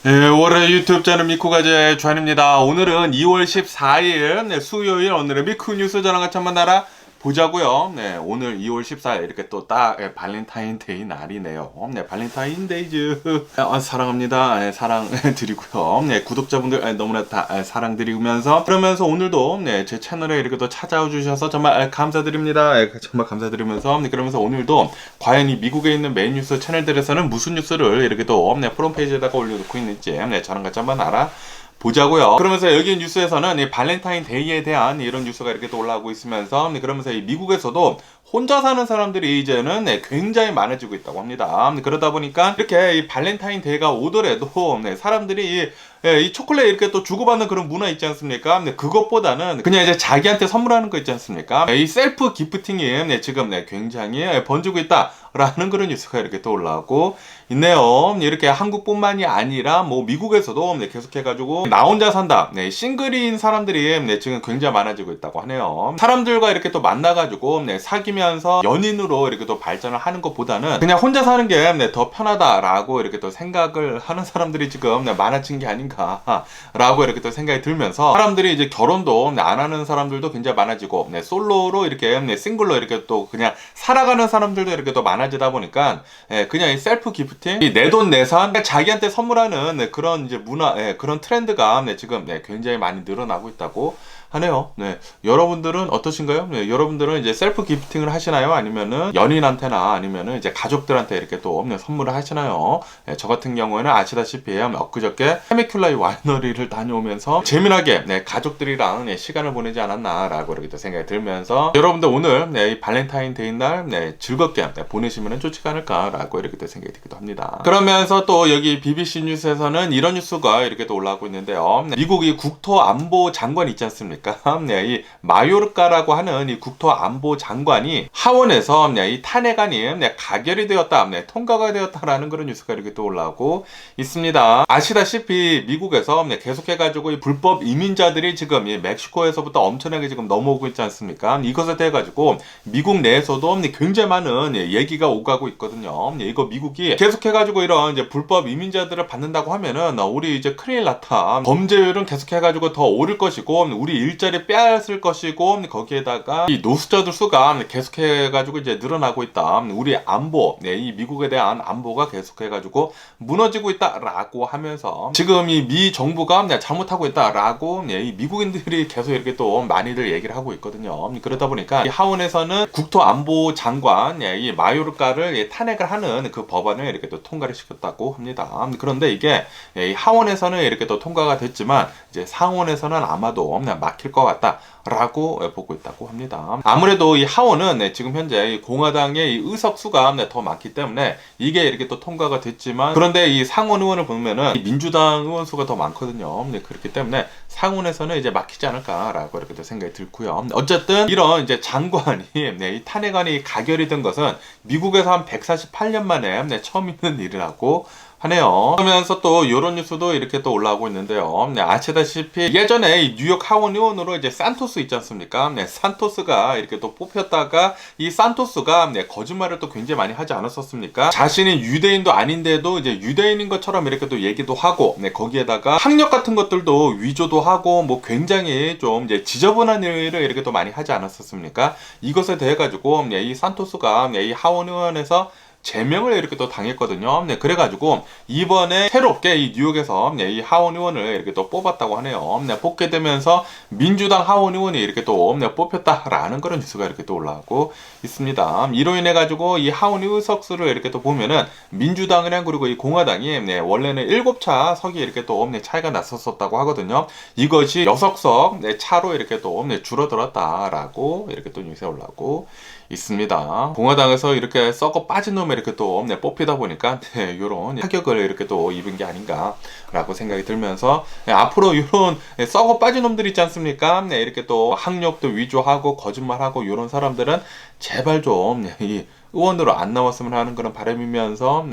네, 월요일 유튜브 채널 미쿠가제 주한입니다. 오늘은 2월 14일 수요일 오늘의 미쿠 뉴스 저랑 같이 한번 보자고요. 네, 오늘 2월 14일 이렇게 또 딱 발렌타인데이 날이네요. 네, 발렌타인데이즈 사랑합니다. 사랑 드리고요. 네, 구독자분들 너무나 다 사랑드리면서 그러면서 오늘도 제 채널에 이렇게 또 찾아와 주셔서 정말 감사드립니다. 정말 감사드리면서 그러면서 오늘도 과연 이 미국에 있는 메인 뉴스 채널들에서는 무슨 뉴스를 이렇게 또 프롬페이지에다가 올려놓고 있는지 저랑 같이 한번 보자고요. 그러면서 여기 뉴스에서는 이 발렌타인데이에 대한 이런 뉴스가 이렇게 또 올라오고 있으면서 그러면서 이 미국에서도 혼자 사는 사람들이 이제는 굉장히 많아지고 있다고 합니다. 그러다 보니까 이렇게 이 발렌타인데이가 오더라도 사람들이 이 초콜릿 이렇게 또 주고받는 그런 문화 있지 않습니까? 그것보다는 그냥 이제 자기한테 선물하는 거 있지 않습니까? 이 셀프 기프팅이 지금 굉장히 번지고 있다라는 그런 뉴스가 이렇게 또 올라오고 있네요. 이렇게 한국뿐만이 아니라 뭐 미국에서도 계속해가지고 나 혼자 산다, 싱글인 사람들이 지금 굉장히 많아지고 있다고 하네요. 사람들과 이렇게 또 만나가지고 사귀면서 연인으로 이렇게 또 발전을 하는 것보다는 그냥 혼자 사는 게 더 편하다라고 이렇게 또 생각을 하는 사람들이 지금 많아진 게 아닌가라고 이렇게 또 생각이 들면서 사람들이 이제 결혼도 안 하는 사람들도 굉장히 많아지고 솔로로 이렇게 싱글로 이렇게 또 그냥 살아가는 사람들도 이렇게 또 많아지다 보니까 그냥 이 셀프 기프팅, 내 돈 내산, 자기한테 선물하는 그런 이제 문화, 그런 트렌드가 지금 굉장히 많이 늘어나고 있다고 하네요. 여러분들은 어떠신가요? 여러분들은 이제 셀프 기프팅을 하시나요? 아니면은 연인한테나 아니면은 이제 가족들한테 이렇게 또 선물을 하시나요? 저 같은 경우에는 아시다시피 엊그저께 테미큘라이 와이너리를 다녀오면서 재미나게 가족들이랑 시간을 보내지 않았나라고 이렇게 또 생각이 들면서 여러분들 오늘 이 발렌타인데이 날 즐겁게 보내시면 좋지 않을까라고 이렇게 또 생각이 들기도 합니다. 그러면서 또 여기 BBC 뉴스에서는 이런 뉴스가 이렇게 또 올라오고 있는데요. 미국이 국토안보 장관 있지 않습니까? 이 마요르카라고 하는 이 국토안보 장관이 하원에서 이 탄핵안이 가결이 되었다, 통과가 되었다라는 그런 뉴스가 이렇게 또 올라오고 있습니다. 아시다시피 미국에서 계속해가지고 이 불법 이민자들이 지금 이 멕시코에서부터 엄청나게 지금 넘어오고 있지 않습니까? 이것에 대해 가지고 미국 내에서도 굉장히 많은 얘기가 오가고 있거든요. 이거 미국이 계속해가지고 이런 이제 불법 이민자들을 받는다고 하면은 우리 이제 큰일 났다. 범죄율은 계속해가지고 더 오를 것이고 우리 일자리 빼앗을 것이고 거기에다가 이 노숙자들 수가 계속해가지고 이제 늘어나고 있다. 우리 안보, 이 미국에 대한 안보가 계속해가지고 무너지고 있다라고 하면서 지금 이 미 정부가 잘못하고 있다라고 이 미국인들이 계속 이렇게 또 많이들 얘기를 하고 있거든요. 그러다 보니까 이 하원에서는 국토안보 장관 이 마요르카를 탄핵을 하는 그 법안을 이렇게 또 통과를 시켰다고 합니다. 그런데 이게 이 하원에서는 이렇게 또 통과가 됐지만 이제 상원에서는 아마도 막힐 것 같다라고 보고 있다고 합니다. 아무래도 이 하원은 지금 현재 공화당의 이 의석수가 더 많기 때문에 이게 이렇게 또 통과가 됐지만 그런데 이 상원 의원을 보면은 민주당 의원 수가 더 많거든요. 그렇기 때문에 상원에서는 이제 막히지 않을까라고 이렇게 또 생각이 들고요. 어쨌든 이런 이제 장관이 이 탄핵안이 가결이 된 것은 미국에서 한 148년 만에 처음 있는 일이라고 하네요. 그러면서 또 이런 뉴스도 이렇게 또 올라오고 있는데요. 아시다시피 예전에 이 뉴욕 하원 의원으로 이제 산토스 있지 않습니까? 산토스가 이렇게 또 뽑혔다가 이 산토스가 거짓말을 또 굉장히 많이 하지 않았었습니까? 자신이 유대인도 아닌데도 이제 유대인인 것처럼 이렇게 또 얘기도 하고 거기에다가 학력 같은 것들도 위조도 하고 뭐 굉장히 좀 이제 지저분한 일을 이렇게 또 많이 하지 않았었습니까? 이것에 대해 가지고 이 산토스가 이 하원 의원에서 제명을 이렇게 또 당했거든요. 그래가지고 이번에 새롭게 이 뉴욕에서 이 하원 의원을 이렇게 또 뽑았다고 하네요. 뽑게 되면서 민주당 하원 의원이 이렇게 또 뽑혔다라는 그런 뉴스가 이렇게 또 올라오고 있습니다. 이로 인해 가지고 이 하원 의석수를 이렇게 또 보면은 민주당이랑 그리고 이 공화당이 원래는 7차 석이 이렇게 또 차이가 났었다고 하거든요. 이것이 6석 차로 이렇게 또 줄어들었다라고 이렇게 또 뉴스에 올라오고 있습니다. 공화당에서 이렇게 썩어 빠진 놈에 이렇게 또 뽑히다 보니까 이런 타격을 이렇게 또 입은 게 아닌가라고 생각이 들면서 앞으로 이런 썩어 빠진 놈들 있지 않습니까? 이렇게 또 학력도 위조하고 거짓말하고 이런 사람들은 제발 좀 의원으로 안 나왔으면 하는 그런 바람이면서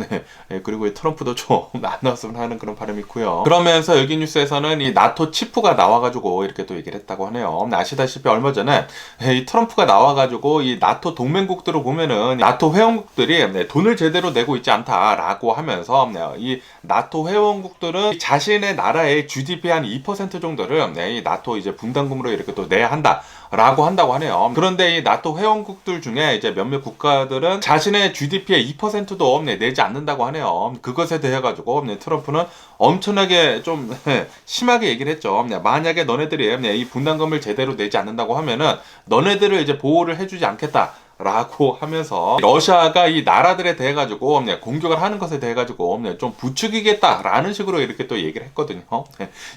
그리고 이 트럼프도 좀 안 나왔으면 하는 그런 바람이 있고요. 그러면서 여기 뉴스에서는 이 나토 치프가 나와가지고 이렇게 또 얘기를 했다고 하네요. 아시다시피 얼마 전에 이 트럼프가 나와가지고 이 나토 동맹국들을 보면은 나토 회원국들이 돈을 제대로 내고 있지 않다라고 하면서 이 나토 회원국들은 자신의 나라의 GDP 한 2% 정도를 이 나토 이제 분담금으로 이렇게 또 내야 한다. 라고 한다고 하네요. 그런데 이 나토 회원국들 중에 이제 몇몇 국가들은 자신의 GDP의 2%도 내지 않는다고 하네요. 그것에 대해 가지고 트럼프는 엄청나게 좀 심하게 얘기를 했죠. 만약에 너네들이 이 분담금을 제대로 내지 않는다고 하면은 너네들을 이제 보호를 해주지 않겠다. 라고 하면서 러시아가 이 나라들에 대해 가지고 공격을 하는 것에 대해 가지고 좀 부추기겠다라는 식으로 이렇게 또 얘기를 했거든요.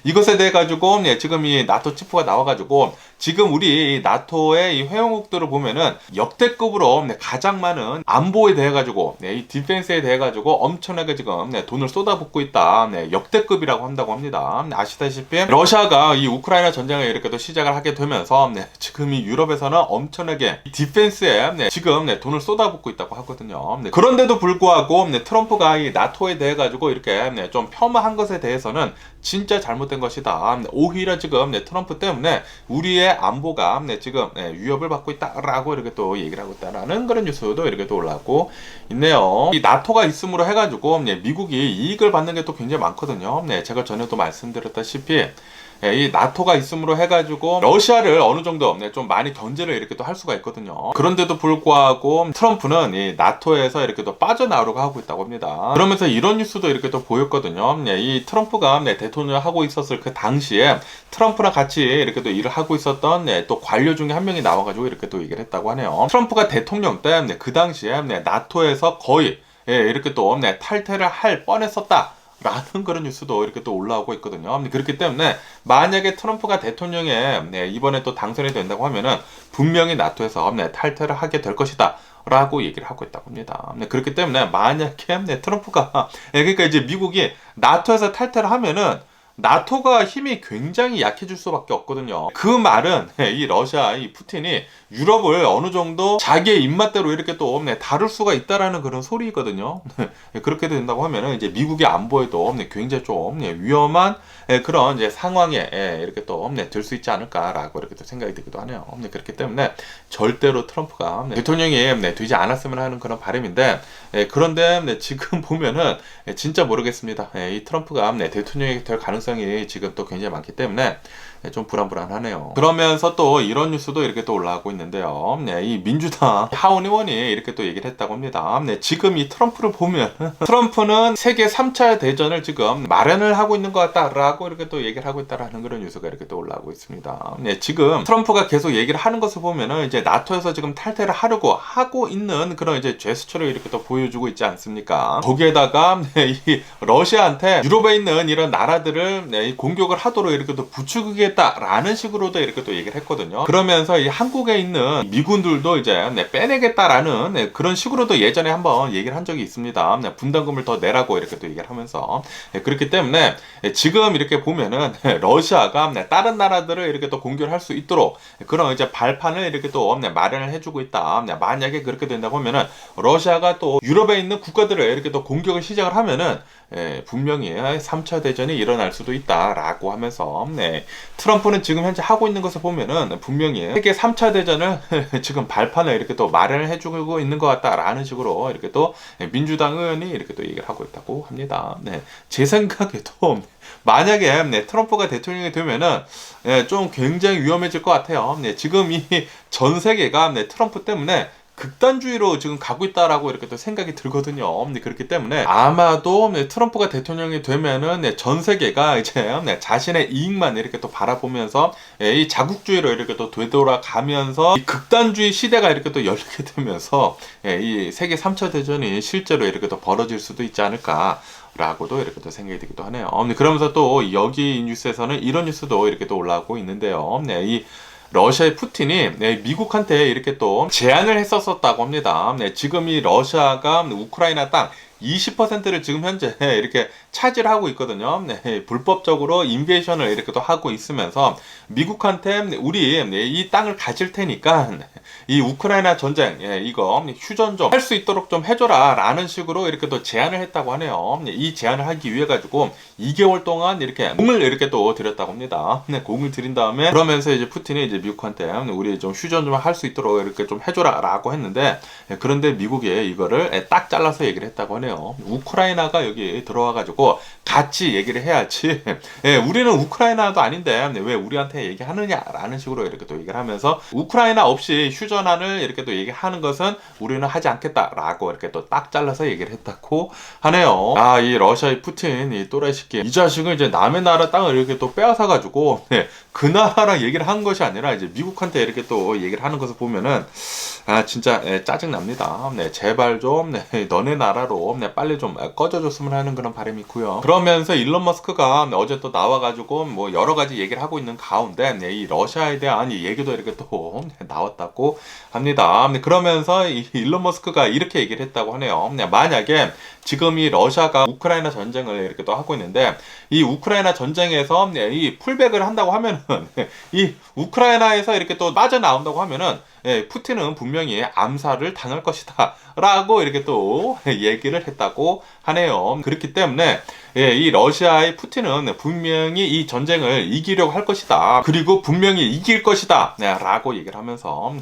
이것에 대해 가지고 지금 이 나토 치프가 나와 가지고 지금 우리 나토의 이 회원국들을 보면은 역대급으로 가장 많은 안보에 대해 가지고 이 디펜스에 대해 가지고 엄청나게 지금 돈을 쏟아붓고 있다. 역대급이라고 한다고 합니다. 아시다시피 러시아가 이 우크라이나 전쟁을 이렇게 또 시작을 하게 되면서 지금 이 유럽에서는 엄청나게 디펜스에 지금 돈을 쏟아붓고 있다고 하거든요. 그런데도 불구하고 트럼프가 이 나토에 대해 가지고 이렇게 좀 폄하한 것에 대해서는 진짜 잘못된 것이다. 오히려 지금 트럼프 때문에 우리의 안보가 지금 위협을 받고 있다라고 이렇게 또 얘기를 하고 있다라는 그런 뉴스도 이렇게 또 올라오고 있네요. 이 나토가 있음으로 해가지고 미국이 이익을 받는 게 또 굉장히 많거든요. 제가 전에도 말씀드렸다시피 이 나토가 있음으로 해가지고 러시아를 어느 정도 좀 많이 견제를 이렇게 또 할 수가 있거든요. 그런데도 불구하고 트럼프는 이 나토에서 이렇게 또 빠져나오려고 하고 있다고 합니다. 그러면서 이런 뉴스도 이렇게 또 보였거든요. 이 트럼프가 대통령을 하고 있었을 그 당시에 트럼프랑 같이 이렇게 또 일을 하고 있었던 또 관료 중에 한 명이 나와가지고 이렇게 또 얘기를 했다고 하네요. 트럼프가 대통령 때 그 당시에 나토에서 거의 이렇게 또 탈퇴를 할 뻔했었다. 라는 그런 뉴스도 이렇게 또 올라오고 있거든요. 그렇기 때문에 만약에 트럼프가 대통령에 이번에 또 당선이 된다고 하면은 분명히 나토에서 탈퇴를 하게 될 것이다. 라고 얘기를 하고 있다고 합니다. 그렇기 때문에 만약에 트럼프가 그러니까 이제 미국이 나토에서 탈퇴를 하면은 나토가 힘이 굉장히 약해질 수밖에 없거든요. 그 말은 이 러시아 이 푸틴이 유럽을 어느 정도 자기의 입맛대로 이렇게 또 다룰 수가 있다라는 그런 소리거든요. 그렇게 된다고 하면은 이제 미국의 안보에도 굉장히 좀 위험한 그런 이제 상황에 이렇게 또 들 수 있지 않을까라고 이렇게 또 생각이 들기도 하네요. 그렇기 때문에 절대로 트럼프가 대통령이 되지 않았으면 하는 그런 바람인데 그런데 지금 보면은 진짜 모르겠습니다. 이 트럼프가 대통령이 될 가능성이 지금 또 굉장히 많기 때문에 좀 불안불안하네요. 그러면서 또 이런 뉴스도 이렇게 또 올라오고 있는데요. 이 민주당 하원 의원이 이렇게 또 얘기를 했다고 합니다. 지금 이 트럼프를 보면 트럼프는 세계 3차 대전을 지금 마련을 하고 있는 것 같다라고 이렇게 또 얘기를 하고 있다라는 그런 뉴스가 이렇게 또 올라오고 있습니다. 지금 트럼프가 계속 얘기를 하는 것을 보면은 이제 나토에서 지금 탈퇴를 하려고 하고 있는 그런 이제 제스처를 이렇게 또 보여주고 있지 않습니까? 거기에다가 이 러시아한테 유럽에 있는 이런 나라들을 공격을 하도록 이렇게 또 부추기게 라는 식으로도 이렇게 또 얘기를 했거든요. 그러면서 이 한국에 있는 미군들도 이제 빼내겠다라는 그런 식으로도 예전에 한번 얘기를 한 적이 있습니다. 분담금을 더 내라고 이렇게 또 얘기를 하면서 그렇기 때문에 지금 이렇게 보면은 러시아가 다른 나라들을 이렇게 또 공격을 할 수 있도록 그런 이제 발판을 이렇게 또 마련을 해주고 있다. 만약에 그렇게 된다고 하면은 러시아가 또 유럽에 있는 국가들을 이렇게 또 공격을 시작을 하면은 분명히 3차 대전이 일어날 수도 있다라고 하면서 트럼프는 지금 현재 하고 있는 것을 보면은 분명히 세계 3차 대전을 지금 발판을 이렇게 또 마련을 해주고 있는 것 같다라는 식으로 이렇게 또 민주당 의원이 이렇게 또 얘기를 하고 있다고 합니다. 제 생각에도 만약에 트럼프가 대통령이 되면은 좀 굉장히 위험해질 것 같아요. 지금 이 전 세계가 트럼프 때문에 극단주의로 지금 가고 있다라고 이렇게 또 생각이 들거든요. 그렇기 때문에 아마도 트럼프가 대통령이 되면은 전 세계가 이제 자신의 이익만 이렇게 또 바라보면서 이 자국주의로 이렇게 또 되돌아가면서 이 극단주의 시대가 이렇게 또 열리게 되면서 이 세계 3차 대전이 실제로 이렇게 또 벌어질 수도 있지 않을까. 라고도 이렇게 또 생각이 들기도 하네요. 그러면서 또 여기 뉴스에서는 이런 뉴스도 이렇게 또 올라오고 있는데요. 이 러시아의 푸틴이 미국한테 이렇게 또 제안을 했었다고 합니다. 지금 이 러시아가 우크라이나 땅 20%를 지금 현재 이렇게 차지를 하고 있거든요. 네, 불법적으로 인베이션을 이렇게 또 하고 있으면서 미국한테 우리 이 땅을 가질 테니까 이 우크라이나 전쟁 이거 휴전 좀 할 수 있도록 좀 해줘라 라는 식으로 이렇게 또 제안을 했다고 하네요. 이 제안을 하기 위해 가지고 2개월 동안 이렇게 공을 이렇게 또 들였다고 합니다. 공을 들인 다음에 그러면서 이제 푸틴이 이제 미국한테 우리 좀 휴전 좀 할 수 있도록 이렇게 좀 해줘라 라고 했는데, 그런데 미국이 이거를 딱 잘라서 얘기를 했다고 하네요. 우크라이나가 여기 들어와 가지고 같이 얘기를 해야지 우리는 우크라이나도 아닌데 왜 우리한테 얘기하느냐라는 식으로 이렇게 또 얘기를 하면서 우크라이나 없이 휴전안을 이렇게 또 얘기하는 것은 우리는 하지 않겠다라고 이렇게 또 딱 잘라서 얘기를 했다고 하네요. 이 러시아의 푸틴 이 또라이 새끼, 이 자식은 이제 남의 나라 땅을 이렇게 또 빼앗아 가지고 그 나라랑 얘기를 한 것이 아니라 이제 미국한테 이렇게 또 얘기를 하는 것을 보면은 진짜 짜증 납니다. 제발 좀 너네 나라로 빨리 좀 꺼져줬으면 하는 그런 바람이 있고요. 그러면서 일론 머스크가 어제 또 나와가지고 뭐 여러 가지 얘기를 하고 있는 가운데 이 러시아에 대한 이 얘기도 이렇게 또 나왔다고 합니다. 그러면서 이 일론 머스크가 이렇게 얘기를 했다고 하네요. 만약에 지금 이 러시아가 우크라이나 전쟁을 이렇게 또 하고 있는데 이 우크라이나 전쟁에서 이 풀백을 한다고 하면은 이 우크라이나에서 이렇게 또 빠져나온다고 하면은 푸틴은 분명히 암살을 당할 것이다 라고 이렇게 또 얘기를 했다고 하네요. 그렇기 때문에 이 러시아의 푸틴은 분명히 이 전쟁을 이기려고 할 것이다, 그리고 분명히 이길 것이다 라고 얘기를 하면서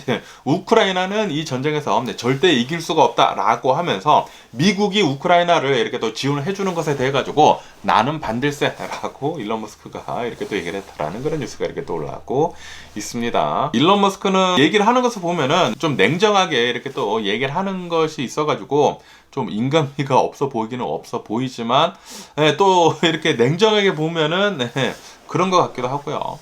우크라이나는 이 전쟁에서 절대 이길 수가 없다 라고 하면서 미국이 우크라이나를 이렇게 또 지원을 해주는 것에 대해 가지고 나는 반댈세 라고 일론 머스크가 이렇게 또 얘기를 했다라는 그런 뉴스가 이렇게 또 올라오고 있습니다. 일론 머스크는 얘기를 하는 것을 보면은 좀 냉정하게 이렇게 또 얘기를 하는 것이 있어가지고 좀 인간미가 없어 보이기는 없어 보이지만 또 이렇게 냉정하게 보면은 그런 것 같기도 하고요.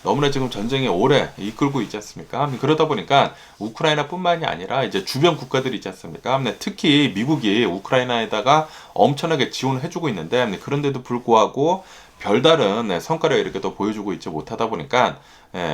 너무나 지금 전쟁이 오래 이끌고 있지 않습니까? 그러다 보니까 우크라이나뿐만이 아니라 이제 주변 국가들이 있지 않습니까? 특히 미국이 우크라이나에다가 엄청나게 지원을 해주고 있는데 그런데도 불구하고 별다른 성과를 이렇게 또 보여주고 있지 못하다 보니까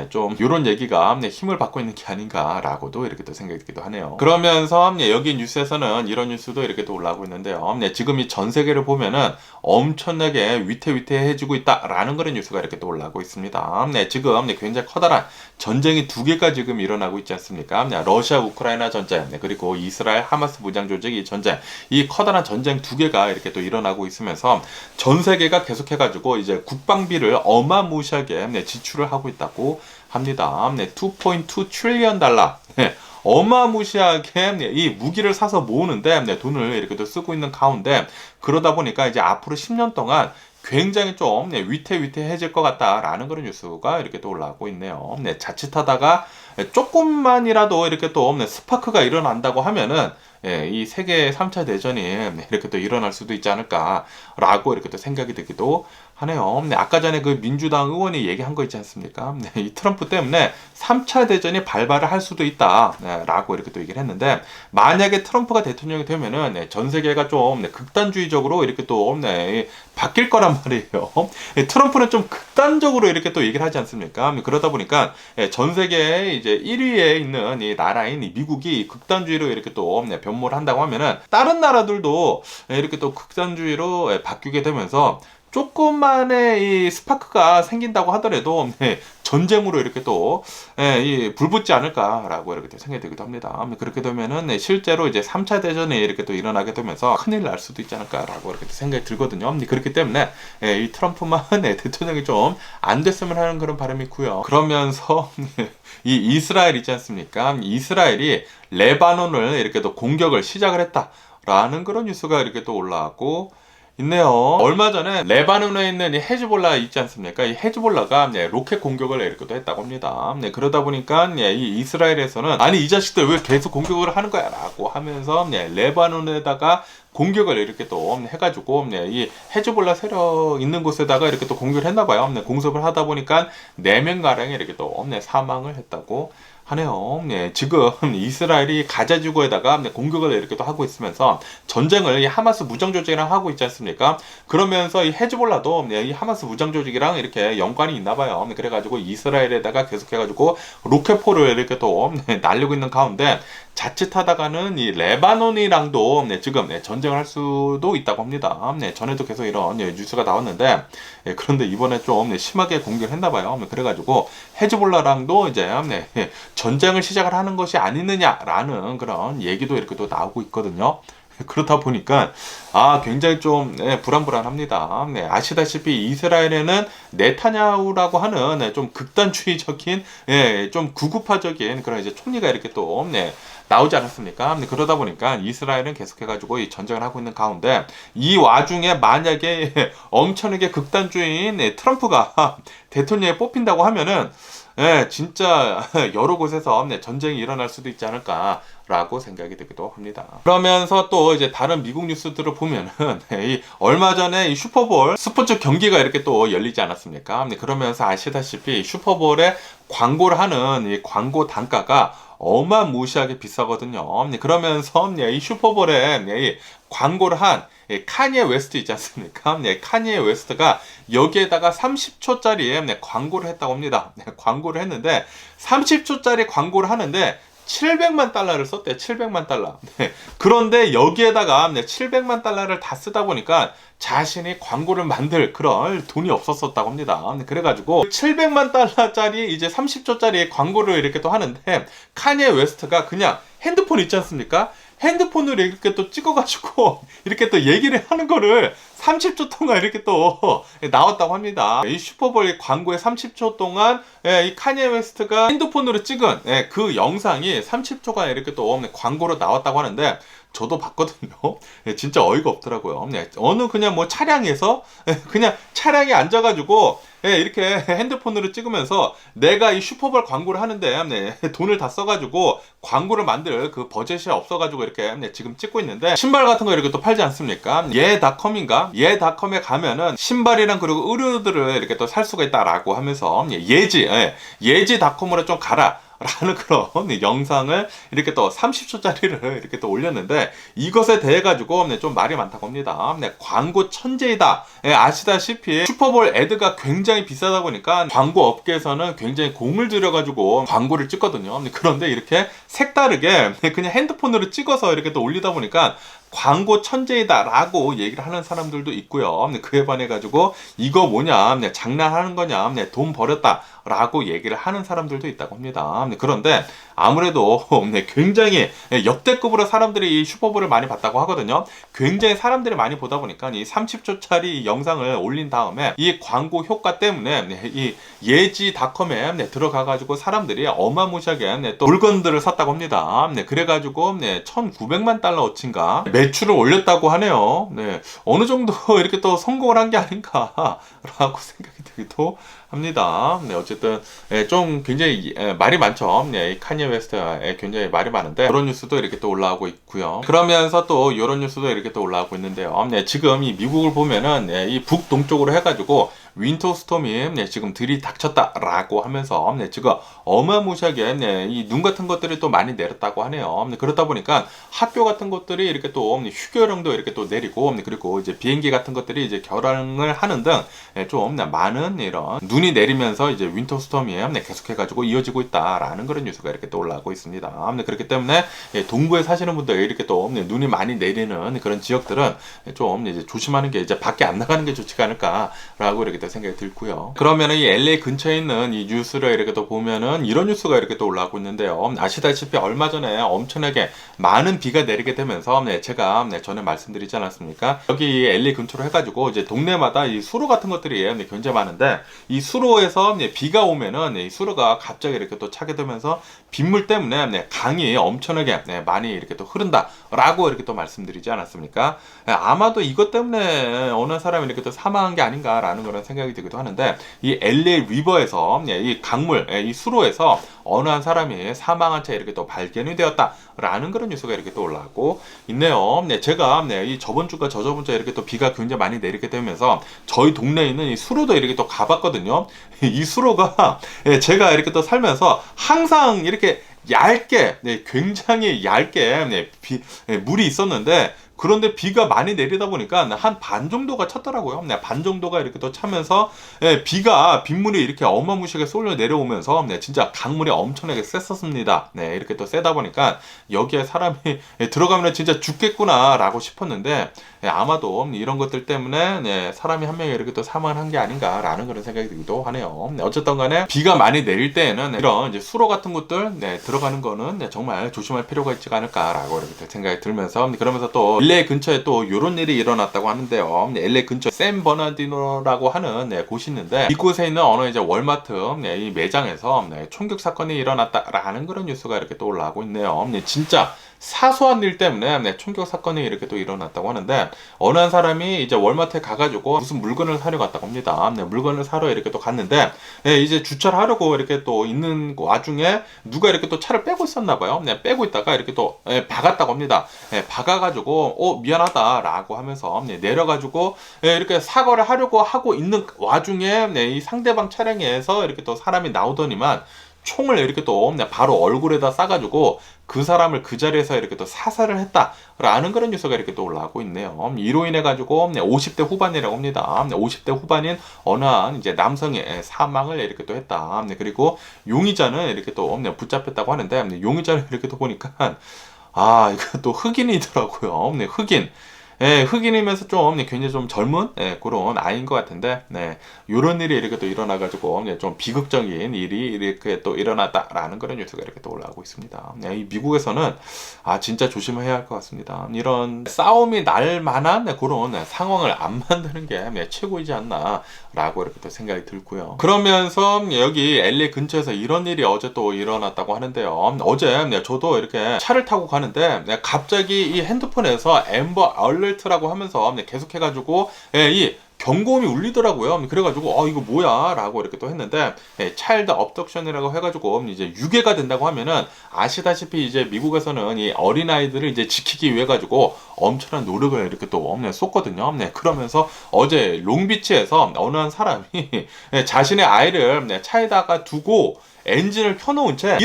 좀 이런 얘기가 힘을 받고 있는 게 아닌가라고도 이렇게 또 생각이 들기도 하네요. 그러면서 여기 뉴스에서는 이런 뉴스도 이렇게 또 올라오고 있는데요. 지금 이 전 세계를 보면은 엄청나게 위태위태해지고 있다라는 그런 뉴스가 이렇게 또 올라오고 있습니다. 지금 굉장히 커다란 전쟁이 두 개가 지금 일어나고 있지 않습니까? 러시아 우크라이나 전쟁, 그리고 이스라엘 하마스 무장 조직이 전쟁, 이 커다란 전쟁 두 개가 이렇게 또 일어나고 있으면서 전 세계가 계속해가지고 이제 국방비를 어마무시하게 지출을 하고 있다고 합니다. 2.2 트릴리언 달러. 어마무시하게 이 무기를 사서 모으는데 돈을 이렇게 또 쓰고 있는 가운데, 그러다 보니까 이제 앞으로 10년 동안 굉장히 좀 위태위태해질 것 같다라는 그런 뉴스가 이렇게 또 올라오고 있네요. 자칫하다가 조금만이라도 이렇게 또 스파크가 일어난다고 하면은 이 세계 3차 대전이 이렇게 또 일어날 수도 있지 않을까라고 이렇게 또 생각이 들기도 하네요. 아까 전에 그 민주당 의원이 얘기한 거 있지 않습니까? 이 트럼프 때문에 3차 대전이 발발을 할 수도 있다라고 이렇게 또 얘기를 했는데, 만약에 트럼프가 대통령이 되면은 전 세계가 좀 극단주의적으로 이렇게 또 바뀔 거란 말이에요. 트럼프는 좀 극단적으로 이렇게 또 얘기를 하지 않습니까? 그러다 보니까 전 세계에 이제 1위에 있는 이 나라인 이 미국이 극단주의로 이렇게 또 변모를 한다고 하면은 다른 나라들도 이렇게 또 극단주의로 바뀌게 되면서 조금만의 이 스파크가 생긴다고 하더라도 전쟁으로 이렇게 또 불붙지 않을까라고 이렇게 생각이 들기도 합니다. 그렇게 되면은 실제로 이제 3차 대전이 이렇게 또 일어나게 되면서 큰일 날 수도 있지 않을까라고 이렇게 생각이 들거든요. 그렇기 때문에 이 트럼프만 대통령이 좀 안 됐으면 하는 그런 바람이 있고요. 그러면서 이 이스라엘 있지 않습니까? 이스라엘이 레바논을 이렇게 또 공격을 시작을 했다라는 그런 뉴스가 이렇게 또 올라왔고 있네요. 얼마 전에 레바논에 있는 이 헤즈볼라 있지 않습니까? 이 헤즈볼라가 로켓 공격을 이렇게 또 했다고 합니다. 그러다 보니까 이 이스라엘에서는 아니 이 자식들 왜 계속 공격을 하는 거야? 라고 하면서 레바논에다가 공격을 이렇게 또 해가지고 이 헤즈볼라 세력 있는 곳에다가 이렇게 또 공격을 했나봐요. 공습을 하다 보니까 4명가량이 이렇게 또 사망을 했다고 하네요. 지금 이스라엘이 가자 지구에다가 공격을 이렇게 또 하고 있으면서 전쟁을 이 하마스 무장 조직이랑 하고 있지 않습니까? 그러면서 이 헤즈볼라도 이 하마스 무장 조직이랑 이렇게 연관이 있나 봐요. 그래가지고 이스라엘에다가 계속해가지고 로켓포를 이렇게 또 날리고 있는 가운데 자칫하다가는 이 레바논이랑도 지금 전쟁을 할 수도 있다고 합니다. 전에도 계속 이런 뉴스가 나왔는데 그런데 이번에 좀 심하게 공격을 했나 봐요. 그래가지고 헤즈볼라랑도 이제 전쟁을 시작을 하는 것이 아니느냐라는 그런 얘기도 이렇게 또 나오고 있거든요. 그렇다 보니까 굉장히 좀 불안불안합니다. 아시다시피 이스라엘에는 네타냐후라고 하는 좀 극단주의적인 좀 구구파적인 그런 이제 총리가 이렇게 또 나오지 않았습니까? 그러다 보니까 이스라엘은 계속해가지고 이 전쟁을 하고 있는 가운데 이 와중에 만약에 엄청나게 극단주의인 트럼프가 대통령에 뽑힌다고 하면은 진짜 여러 곳에서 전쟁이 일어날 수도 있지 않을까라고 생각이 되기도 합니다. 그러면서 또 이제 다른 미국 뉴스들을 보면은 얼마 전에 이 슈퍼볼 스포츠 경기가 이렇게 또 열리지 않았습니까? 그러면서 아시다시피 슈퍼볼에 광고를 하는 이 광고 단가가 어마무시하게 비싸거든요. 그러면서 이 슈퍼볼에 광고를 한 카니에 웨스트 있지 않습니까? 카니에 웨스트가 여기에다가 30초짜리 광고를 했다고 합니다. 광고를 했는데 30초짜리 광고를 하는데 700만 달러를 썼대요. 700만 달러. 그런데 여기에다가 700만 달러를 다 쓰다 보니까 자신이 광고를 만들 그런 돈이 없었었다고 합니다. 그래가지고 700만 달러짜리 이제 30초짜리 광고를 이렇게 또 하는데 카니에 웨스트가 그냥 핸드폰 있지 않습니까? 핸드폰으로 이렇게 또 찍어가지고 이렇게 또 얘기를 하는 거를 30초 동안 이렇게 또 나왔다고 합니다. 이 슈퍼볼 광고의 30초 동안 이 카니에 웨스트가 핸드폰으로 찍은 그 영상이 30초간 이렇게 또 광고로 나왔다고 하는데 저도 봤거든요. 진짜 어이가 없더라고요. 어느 그냥 뭐 차량에서 그냥 차량에 앉아가지고 이렇게 핸드폰으로 찍으면서 내가 이 슈퍼볼 광고를 하는데 돈을 다 써가지고 광고를 만들 그 버젯이 없어가지고 이렇게 지금 찍고 있는데 신발 같은 거 이렇게 또 팔지 않습니까? 예닷컴인가? 예닷컴에 가면은 신발이랑 그리고 의류들을 이렇게 또 살 수가 있다라고 하면서 예지닷컴으로 좀 가라. 라는 그런 영상을 이렇게 또 30초짜리를 이렇게 또 올렸는데 이것에 대해 가지고 좀 말이 많다고 합니다. 광고 천재이다. 아시다시피 슈퍼볼 애드가 굉장히 비싸다 보니까 광고 업계에서는 굉장히 공을 들여 가지고 광고를 찍거든요. 그런데 이렇게 색다르게 그냥 핸드폰으로 찍어서 이렇게 또 올리다 보니까 광고 천재이다라고 얘기를 하는 사람들도 있고요. 그에 반해 가지고 이거 뭐냐, 장난하는 거냐, 돈 버렸다라고 얘기를 하는 사람들도 있다고 합니다. 그런데 아무래도 굉장히 역대급으로 사람들이 이 슈퍼볼을 많이 봤다고 하거든요. 굉장히 사람들이 많이 보다 보니까 이 30초짜리 영상을 올린 다음에 이 광고 효과 때문에 이 예지닷컴에 들어가가지고 사람들이 어마무시하게 또 물건들을 샀다고 합니다. 그래가지고 1,900만 달러 어치인가 매출을 올렸다고 하네요. 어느 정도 이렇게 또 성공을 한 게 아닌가라고 생각이 들기도 합니다. 어쨌든 좀 굉장히 말이 많죠. 이 카니에 웨스트에 굉장히 말이 많은데 이런 뉴스도 이렇게 또 올라오고 있고요. 그러면서 또 이런 뉴스도 이렇게 또 올라오고 있는데요. 지금 이 미국을 보면은 이 북동쪽으로 해가지고 윈터 스톰이 지금 들이닥쳤다라고 하면서 지금 어마무시하게 이 눈 같은 것들이 또 많이 내렸다고 하네요. 그렇다 보니까 학교 같은 것들이 이렇게 또 휴교령도 이렇게 또 내리고 그리고 이제 비행기 같은 것들이 이제 결항을 하는 등 좀 많은 이런 눈이 내리면서 이제 윈터 스톰이 계속해가지고 이어지고 있다라는 그런 뉴스가 이렇게 또 올라오고 있습니다. 그렇기 때문에 동부에 사시는 분들 이렇게 또 눈이 많이 내리는 그런 지역들은 좀 이제 조심하는 게 이제 밖에 안 나가는 게 좋지가 않을까라고 이렇게 또 생각이 들고요. 그러면은 이 LA 근처에 있는 이 뉴스를 이렇게 또 보면은 이런 뉴스가 이렇게 또 올라오고 있는데요. 아시다시피 얼마 전에 엄청나게 많은 비가 내리게 되면서 제가 전에 말씀드리지 않았습니까? 여기 LA 근처로 해가지고 이제 동네마다 이 수로 같은 것들이 굉장히 많은데 이 수로에서 비가 오면은 이 수로가 갑자기 이렇게 또 차게 되면서 빗물 때문에 강이 엄청나게 많이 이렇게 또 흐른다라고 이렇게 또 말씀드리지 않았습니까? 아마도 이것 때문에 어느 사람이 이렇게 또 사망한 게 아닌가라는 그런 생각이 들기도 하는데 이 LA 리버에서 이 강물, 이 수로에서 어느 한 사람이 사망한 채 이렇게 또 발견이 되었다라는 그런 뉴스가 이렇게 또 올라오고 있네요. 제가 이 저번 주가 저저번 주에 이렇게 또 비가 굉장히 많이 내리게 되면서 저희 동네에 있는 이 수로도 이렇게 또 가봤거든요. 이 수로가 제가 이렇게 또 살면서 항상 이렇게 얇게, 굉장히 얇게 물이 있었는데 그런데 비가 많이 내리다 보니까 한 반 정도가 찼더라고요. 네, 반 정도가 이렇게 또 차면서 비가 빗물이 이렇게 어마무시하게 쏠려 내려오면서 진짜 강물이 엄청나게 셌었습니다. 네, 이렇게 또 세다 보니까 여기에 사람이 들어가면 진짜 죽겠구나라고 싶었는데 아마도 이런 것들 때문에 사람이 한 명이 이렇게 또 사망을 한 게 아닌가라는 그런 생각이 들기도 하네요. 어쨌든 간에 비가 많이 내릴 때에는 이런 이제 수로 같은 것들 들어가는 거는 정말 조심할 필요가 있지 않을까라고 이렇게 생각이 들면서 그러면서 또 LA 근처에 또 이런 일이 일어났다고 하는데요. LA 근처 샌 버나디노라고 하는 곳이 있는데 이곳에 있는 어느 이제 월마트 이 매장에서 총격 사건이 일어났다라는 그런 뉴스가 이렇게 또 올라오고 있네요. 진짜 사소한 일 때문에 총격 사건이 이렇게 또 일어났다고 하는데 어느 한 사람이 이제 월마트에 가가지고 무슨 물건을 사려 갔다고 합니다. 물건을 사러 이렇게 또 갔는데 이제 주차를 하려고 이렇게 또 있는 와중에 누가 이렇게 또 차를 빼고 있었나 봐요. 빼고 있다가 이렇게 또 박았다고 합니다. 박아가지고 미안하다라고 하면서 내려가지고 이렇게 사과를 하려고 하고 있는 와중에 이 상대방 차량에서 이렇게 또 사람이 나오더니만 총을 이렇게 또 바로 얼굴에다 쏴가지고 그 사람을 그 자리에서 이렇게 또 사살을 했다라는 그런 뉴스가 이렇게 또 올라오고 있네요. 이로 인해 가지고 50대 후반이라고 합니다. 50대 후반인 어느 한 이제 남성의 사망을 이렇게 또 했다. 그리고 용의자는 이렇게 또 붙잡혔다고 하는데 용의자를 이렇게 또 보니까 이거 또 흑인이더라고요. 흑인. 흑인이면서 좀 굉장히 좀 젊은 그런 아이인 것 같은데 요런 일이 이렇게 또 일어나가지고 좀 비극적인 일이 이렇게 또 일어났다라는 그런 뉴스가 이렇게 또 올라오고 있습니다. 이 미국에서는 진짜 조심해야 할 것 같습니다. 이런 싸움이 날 만한 그런 상황을 안 만드는 게 최고이지 않나라고 이렇게 또 생각이 들고요. 그러면서 여기 LA 근처에서 이런 일이 어제 또 일어났다고 하는데요. 어제 저도 이렇게 차를 타고 가는데 갑자기 이 핸드폰에서 앰버 알러트라고 하면서 계속 해가지고 이 경고음이 울리더라고요. 그래가지고 이거 뭐야 라고 이렇게 또 했는데 차일드 업덕션이라고 해가지고 이제 유괴가 된다고 하면은 아시다시피 이제 미국에서는 이 어린아이들을 이제 지키기 위해 가지고 엄청난 노력을 이렇게 또 쏟거든요. 그러면서 어제 롱비치에서 어느 한 사람이 자신의 아이를 차에다가 두고 엔진을 켜놓은 채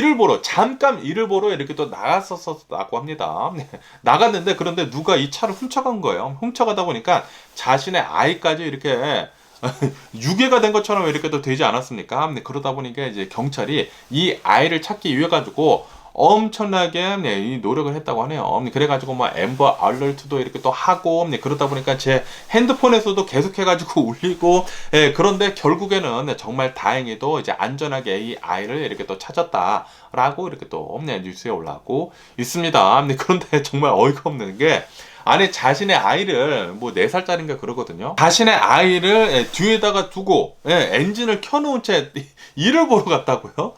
잠깐 일을 보러 이렇게 또 나갔었다고 합니다. 나갔는데 그런데 누가 이 차를 훔쳐간 거예요. 훔쳐가다 보니까 자신의 아이까지 이렇게 유괴가 된 것처럼 이렇게 또 되지 않았습니까? 그러다 보니까 이제 경찰이 이 아이를 찾기 위해 가지고 엄청나게 이 노력을 했다고 하네요. 그래가지고 앰버 알러트도 이렇게 또 하고 그러다 보니까 제 핸드폰에서도 계속 해가지고 울리고 그런데 결국에는 정말 다행히도 이제 안전하게 이 아이를 이렇게 또 찾았다라고 이렇게 또 뉴스에 올라오고 있습니다. 그런데 정말 어이가 없는 게 자신의 아이를 4살짜리인가 그러거든요. 자신의 아이를 뒤에다가 두고 엔진을 켜놓은 채 일을 보러 갔다고요?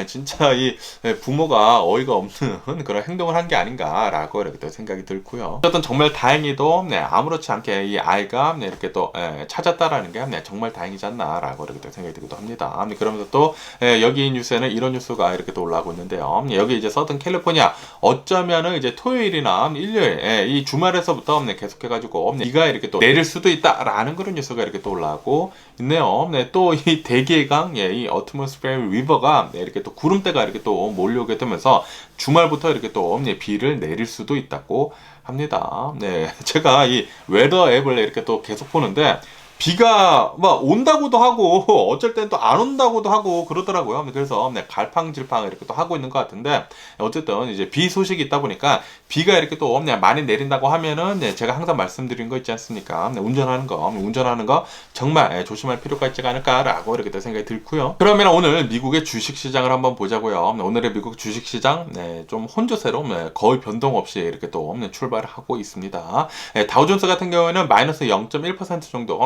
진짜 이 부모가 어이가 없는 그런 행동을 한 게 아닌가라고 이렇게 또 생각이 들고요. 어쨌든 정말 다행히도 아무렇지 않게 이 아이가 이렇게 또 찾았다라는 게 정말 다행이지 않나라고 이렇게 또 생각이 들기도 합니다. 그러면서 또 여기 뉴스에는 이런 뉴스가 이렇게 또 올라오고 있는데요. 여기 이제 서든 캘리포니아 어쩌면은 이제 토요일이나 일요일 이 주말에서부터 계속해가지고 비가 이렇게 또 내릴 수도 있다라는 그런 뉴스가 이렇게 또 올라오고 있네요. 또 이 대기강 이 어트모스피어 리버가 이렇게 또 구름대가 이렇게 또 몰려오게 되면서 주말부터 이렇게 또 비를 내릴 수도 있다고 합니다. 제가 이 웨더 앱을 이렇게 또 계속 보는데 비가 온다고도 하고 어쩔 땐 또 안 온다고도 하고 그러더라고요. 그래서 갈팡질팡 이렇게 또 하고 있는 것 같은데 어쨌든 이제 비 소식이 있다 보니까 비가 이렇게 또 많이 내린다고 하면은 제가 항상 말씀드린 거 있지 않습니까? 운전하는 거 정말 조심할 필요가 있지 않을까라고 이렇게 또 생각이 들고요. 그러면 오늘 미국의 주식 시장을 한번 보자고요. 오늘의 미국 주식 시장 좀 혼조세로 거의 변동 없이 이렇게 또 출발을 하고 있습니다. 다우존스 같은 경우에는 마이너스 0.1% 정도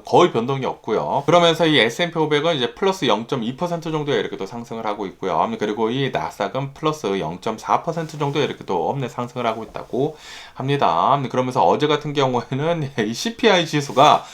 거의 변동이 없고요. 그러면서 이 S&P 500은 이제 플러스 0.2% 정도에 이렇게 또 상승을 하고 있고요. 그리고 이 나스닥은 플러스 0.4% 정도에 이렇게 또 상승을 하고 있다고 합니다. 그러면서 어제 같은 경우에는 이 CPI 지수가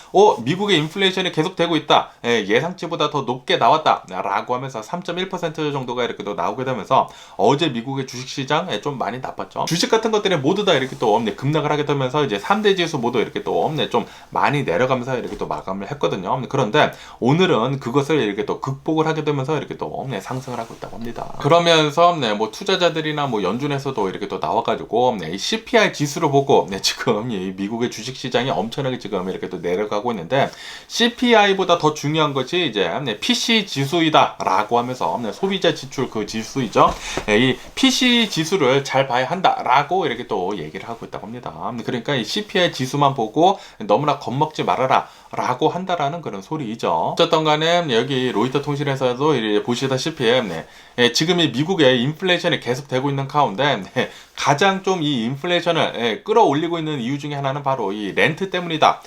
미국의 인플레이션이 계속되고 있다. 예상치보다 더 높게 나왔다라고 하면서 3.1% 정도가 이렇게 또 나오게 되면서 어제 미국의 주식시장 좀 많이 나빴죠. 주식 같은 것들이 모두 다 이렇게 또 급락을 하게 되면서 이제 3대 지수 모두 이렇게 또 좀 많이 내려가 올라가면서 이렇게 또 마감을 했거든요. 그런데 오늘은 그것을 이렇게 또 극복을 하게 되면서 이렇게 또 상승을 하고 있다고 합니다. 그러면서 뭐 투자자들이나 뭐 연준에서도 이렇게 또 나와가지고 이 CPI 지수를 보고 지금 이 미국의 주식 시장이 엄청나게 지금 이렇게 또 내려가고 있는데, CPI보다 더 중요한 것이 이제 PC 지수이다라고 하면서 소비자 지출 그 지수이죠. 이 PC 지수를 잘 봐야 한다라고 이렇게 또 얘기를 하고 있다고 합니다. 그러니까 이 CPI 지수만 보고 너무나 겁먹지 말아라 라고 한다라는 그런 소리이죠. 어쨌든 간에 여기 로이터 통신에서도 보시다시피 지금 이 미국의 인플레이션이 계속 되고 있는 가운데 가장 좀 이 인플레이션을 끌어올리고 있는 이유 중에 하나는 바로 이 렌트 때문이다.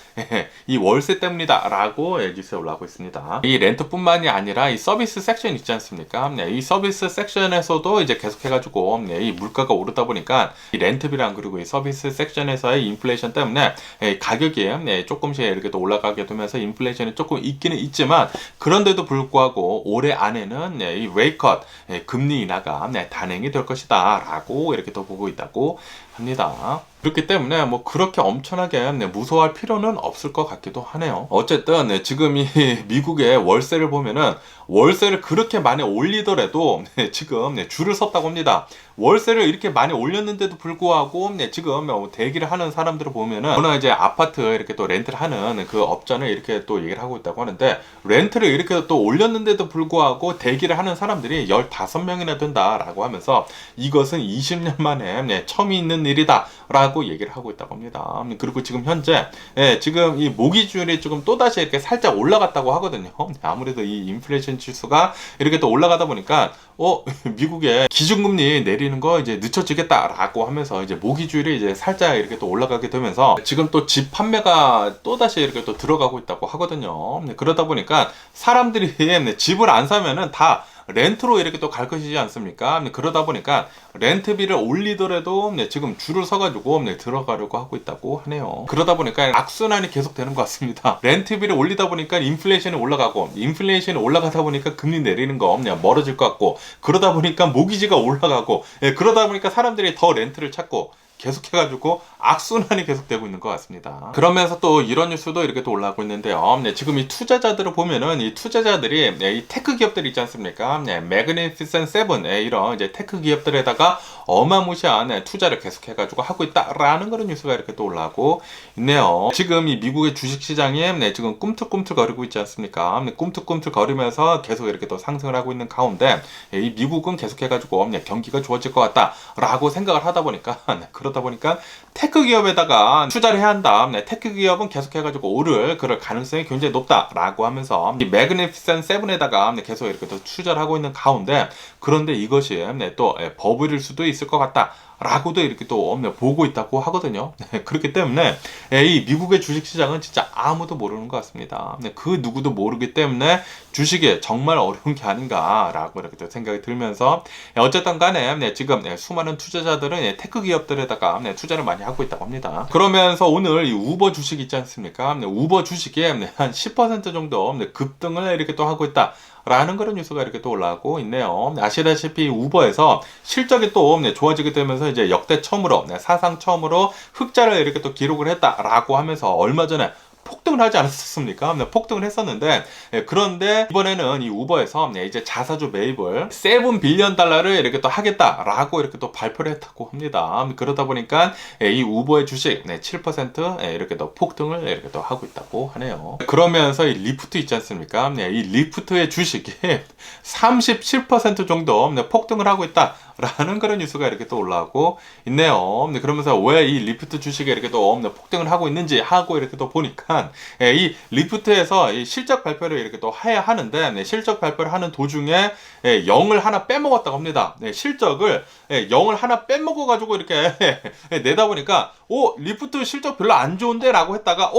이 월세 때문이다 라고 뉴스에 올라오고 있습니다. 이 렌트뿐만이 아니라 이 서비스 섹션 있지 않습니까? 이 서비스 섹션에서도 이제 계속 해가지고 이 물가가 오르다 보니까 이 렌트비랑 그리고 이 서비스 섹션에서의 인플레이션 때문에 가격이 조금씩 이렇게 또 올라가게 되면서 인플레이션이 조금 있기는 있지만, 그런데도 불구하고 올해 안에는 이 레이컷 금리 인하가 단행이 될 것이다 라고 이렇게 또 보고 있다고 합니다. 그렇기 때문에 뭐 그렇게 엄청나게 무서워할 필요는 없을 것 같기도 하네요. 어쨌든 지금 이 미국의 월세를 보면은 월세를 그렇게 많이 올리더라도 지금 줄을 섰다고 합니다. 월세를 이렇게 많이 올렸는데도 불구하고 지금 대기를 하는 사람들을 보면은, 저는 이제 아파트 이렇게 또 렌트를 하는 그 업자는 이렇게 또 얘기를 하고 있다고 하는데, 렌트를 이렇게 또 올렸는데도 불구하고 대기를 하는 사람들이 15명이나 된다라고 하면서 이것은 20년 만에 처음 있는 일이다 라고 얘기를 하고 있다고 합니다. 그리고 지금 현재 지금 이 모기지율이 조금 또다시 이렇게 살짝 올라갔다고 하거든요. 아무래도 이 인플레이션 지수가 이렇게 또 올라가다 보니까 미국의 기준금리 내리는 거 이제 늦춰지겠다라고 하면서 이제 모기지율이 이제 살짝 이렇게 또 올라가게 되면서 지금 또 집 판매가 또다시 이렇게 또 들어가고 있다고 하거든요. 그러다 보니까 사람들이 집을 안 사면은 다 렌트로 이렇게 또 갈 것이지 않습니까? 그러다 보니까 렌트비를 올리더라도 지금 줄을 서가지고 들어가려고 하고 있다고 하네요. 그러다 보니까 악순환이 계속 되는 것 같습니다. 렌트비를 올리다 보니까 인플레이션이 올라가고, 인플레이션이 올라가다 보니까 금리 내리는 거 멀어질 것 같고, 그러다 보니까 모기지가 올라가고, 그러다 보니까 사람들이 더 렌트를 찾고, 계속해가지고 악순환이 계속되고 있는 것 같습니다. 그러면서 또 이런 뉴스도 이렇게 또 올라오고 있는데요. 지금 이 투자자들을 보면은 이 투자자들이 이 테크 기업들 있지 않습니까? 매그니피센트 세븐 이런 이제 테크 기업들에다가 어마무시한 투자를 계속해가지고 하고 있다라는 그런 뉴스가 이렇게 또 올라오고 있네요. 지금 이 미국의 주식 시장이 지금 꿈틀꿈틀 거리고 있지 않습니까? 꿈틀꿈틀 거리면서 계속 이렇게 또 상승을 하고 있는 가운데 이 미국은 계속해가지고 경기가 좋아질 것 같다라고 생각을 하다 보니까 그러다 보니까 테크 기업에다가 투자를 해야 한다. 테크 기업은 계속해가지고 오를 그럴 가능성이 굉장히 높다라고 하면서 이 매그니피센트 세븐에다가 계속 이렇게 또 투자를 하고 있는 가운데, 그런데 이것이 또 버블일 수도 있을 것 같다 라고도 이렇게 또 보고 있다고 하거든요. 그렇기 때문에 이 미국의 주식시장은 진짜 아무도 모르는 것 같습니다. 그 누구도 모르기 때문에 주식이 정말 어려운 게 아닌가라고 이렇게 또 생각이 들면서, 어쨌든 간에 지금 수많은 투자자들은 테크 기업들에다가 투자를 많이 하고 있다고 합니다. 그러면서 오늘 이 우버 주식 있지 않습니까? 우버 주식이 한 10% 정도 급등을 이렇게 또 하고 있다 라는 그런 뉴스가 이렇게 또 올라오고 있네요. 아시다시피 우버에서 실적이 또 좋아지게 되면서 이제 역대 처음으로, 사상 처음으로 흑자를 이렇게 또 기록을 했다라고 하면서 얼마 전에 폭등을 하지 않았습니까? 폭등을 했었는데, 그런데 이번에는 이 우버에서 이제 자사주 매입을 $7빌리언을 이렇게 또 하겠다라고 이렇게 또 발표를 했다고 합니다. 그러다 보니까 이 우버의 주식 7% 이렇게 또 폭등을 이렇게 또 하고 있다고 하네요. 그러면서 이 리프트 있지 않습니까? 이 리프트의 주식이 37% 정도 폭등을 하고 있다 라는 그런 뉴스가 이렇게 또 올라오고 있네요. 그러면서 왜 이 리프트 주식에 이렇게 또 폭등을 하고 있는지 하고 이렇게 또 보니까 이 리프트에서 이 실적 발표를 이렇게 또 해야 하는데, 실적 발표를 하는 도중에 0을 하나 빼먹었다고 합니다. 실적을 0을 하나 빼먹어가지고 이렇게 내다 보니까 리프트 실적 별로 안 좋은데 라고 했다가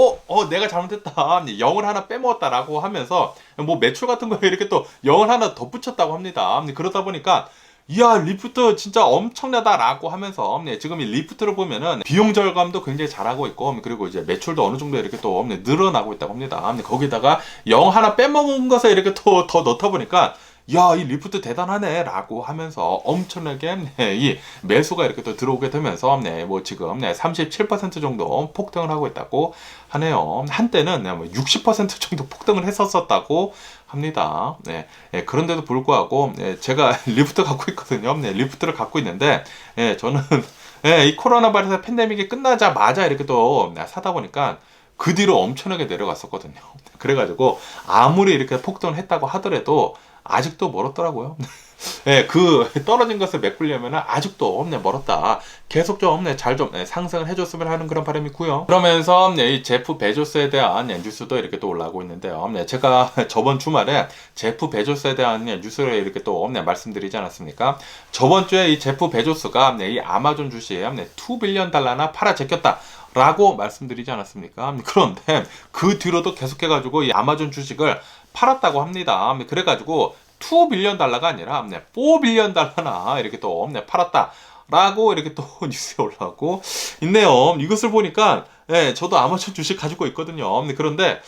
내가 잘못했다, 0을 하나 빼먹었다 라고 하면서 뭐 매출 같은 거에 이렇게 또 0을 하나 덧붙였다고 합니다. 그러다 보니까 이야, 리프트 진짜 엄청나다라고 하면서 지금 이 리프트를 보면은 비용 절감도 굉장히 잘하고 있고, 그리고 이제 매출도 어느 정도 이렇게 또 늘어나고 있다고 합니다. 거기다가 0 하나 빼먹은 것에 이렇게 또 더 넣다 보니까 야, 이 리프트 대단하네 라고 하면서 엄청나게 이 매수가 이렇게 또 들어오게 되면서 뭐 지금 37% 정도 폭등을 하고 있다고 하네요. 한때는 뭐 60% 정도 폭등을 했었다고 합니다. 그런데도 불구하고 제가 리프트 갖고 있거든요. 리프트를 갖고 있는데 저는 이 코로나 바이러스 팬데믹이 끝나자마자 이렇게 또 사다 보니까 그 뒤로 엄청나게 내려갔었거든요. 그래가지고 아무리 이렇게 폭등을 했다고 하더라도 아직도 멀었더라고요. 그 떨어진 것을 메꾸려면 아직도 멀었다. 계속 좀 잘 좀 상승을 해줬으면 하는 그런 바람이 있고요. 그러면서 이 제프 베조스에 대한 뉴스도 이렇게 또 올라오고 있는데요. 제가 저번 주말에 제프 베조스에 대한 뉴스를 이렇게 또 말씀드리지 않았습니까? 저번 주에 이 제프 베조스가 이 아마존 주식 $2 빌리언나 팔아 제꼈다. 라고 말씀드리지 않았습니까? 그런데 그 뒤로도 계속해가지고 이 아마존 주식을 팔았다고 합니다. 그래가지고 $2 빌리언가 아니라 $4 빌리언나 이렇게 또 팔았다. 라고 이렇게 또 뉴스에 올라오고 있네요. 이것을 보니까 저도 아마존 주식 가지고 있거든요. 그런데